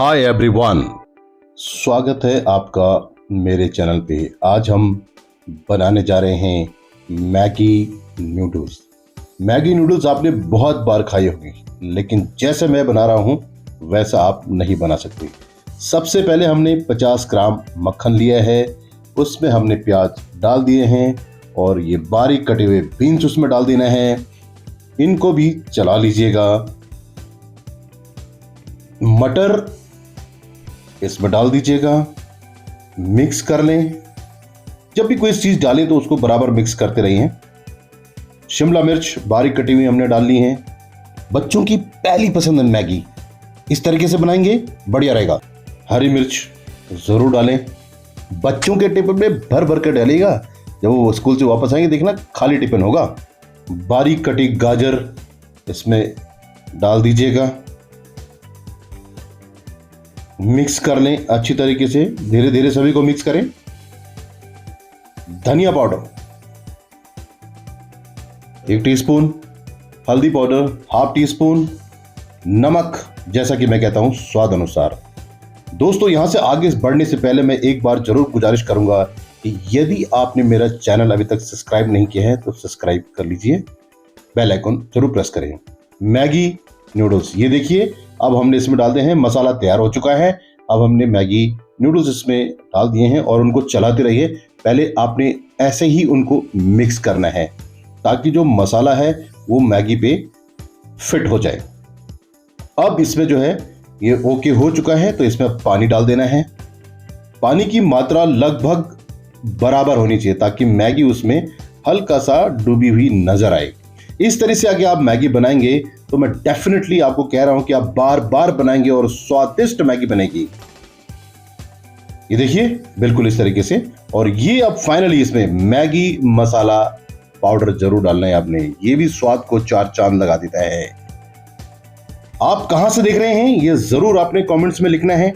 Hi everyone, स्वागत है आपका मेरे चैनल पे। आज हम बनाने जा रहे हैं मैगी नूडल्स। मैगी नूडल्स आपने बहुत बार खाई होगी, लेकिन जैसे मैं बना रहा हूँ वैसा आप नहीं बना सकते। सबसे पहले हमने 50 ग्राम मक्खन लिया है, उसमें हमने प्याज डाल दिए हैं और ये बारीक कटे हुए बीन्स उसमें डाल देना है। इनको भी चला लीजिएगा। मटर इसमें डाल दीजिएगा, मिक्स कर लें। जब भी कोई चीज डालें तो उसको बराबर मिक्स करते रहिए। शिमला मिर्च बारीक कटी हुई हमने डाल ली है। बच्चों की पहली पसंद है मैगी, इस तरीके से बनाएंगे बढ़िया रहेगा। हरी मिर्च जरूर डालें, बच्चों के टिफिन में भर भर कर डालिएगा। जब वो स्कूल से वापस आएंगे देखना खाली टिफिन होगा। बारीक कटी गाजर इसमें डाल दीजिएगा, मिक्स कर लें अच्छी तरीके से। धीरे धीरे सभी को मिक्स करें। धनिया पाउडर 1 टीस्पून, हल्दी पाउडर ½ टीस्पून, नमक जैसा कि मैं कहता हूं स्वाद अनुसार। दोस्तों, यहां से आगे बढ़ने से पहले मैं एक बार जरूर गुजारिश करूंगा कि यदि आपने मेरा चैनल अभी तक सब्सक्राइब नहीं किया है तो सब्सक्राइब कर लीजिए, बेल आइकन जरूर प्रेस करें। मैगी नूडल्स ये देखिए, अब हमने इसमें डाल दिए हैं। मसाला तैयार हो चुका है। अब हमने मैगी नूडल्स इसमें डाल दिए हैं और उनको चलाते रहिए। पहले आपने ऐसे ही उनको मिक्स करना है ताकि जो मसाला है वो मैगी पे फिट हो जाए। अब इसमें जो है ये ओके हो चुका है, तो इसमें पानी डाल देना है। पानी की मात्रा लगभग बराबर होनी चाहिए ताकि मैगी उसमें हल्का सा डूबी हुई नजर आए। इस तरह से अगर आप मैगी बनाएंगे तो मैं डेफिनेटली आपको कह रहा हूं कि आप बार बार बनाएंगे और स्वादिष्ट मैगी बनेगी। ये देखिए बिल्कुल इस तरीके से। और ये अब फाइनली इसमें मैगी मसाला पाउडर जरूर डालना है आपने, ये भी स्वाद को 4 चांद लगा देता है। आप कहां से देख रहे हैं ये जरूर आपने कमेंट्स में लिखना है।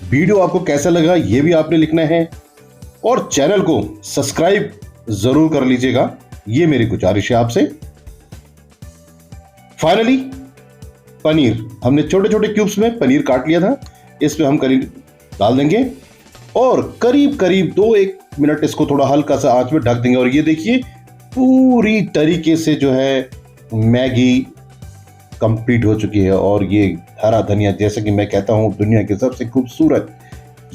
वीडियो आपको कैसा लगा ये भी आपने लिखना है और चैनल को सब्सक्राइब जरूर कर लीजिएगा, ये मेरी गुजारिश है आपसे। फाइनली पनीर हमने छोटे छोटे क्यूब्स में पनीर काट लिया था, इसमें हम करीब डाल देंगे और करीब करीब 2-1 मिनट इसको थोड़ा हल्का सा आंच में ढक देंगे। और ये देखिए पूरी तरीके से जो है मैगी कंप्लीट हो चुकी है। और ये हरा धनिया, जैसे कि मैं कहता हूं दुनिया की सबसे खूबसूरत,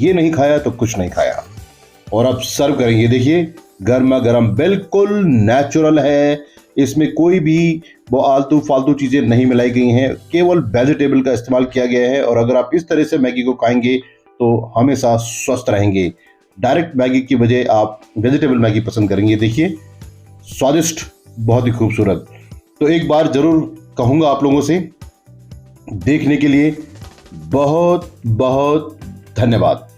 ये नहीं खाया तो कुछ नहीं खाया। और अब सर्व करेंगे। देखिए गर्मा गर्म, बिल्कुल नेचुरल है, इसमें कोई भी वो आलतू फालतू चीजें नहीं मिलाई गई हैं, केवल वेजिटेबल का इस्तेमाल किया गया है। और अगर आप इस तरह से मैगी को खाएंगे तो हमेशा स्वस्थ रहेंगे। डायरेक्ट मैगी की बजाय आप वेजिटेबल मैगी पसंद करेंगे। देखिए स्वादिष्ट, बहुत ही खूबसूरत। तो एक बार जरूर कहूंगा आप लोगों से, देखने के लिए बहुत बहुत धन्यवाद।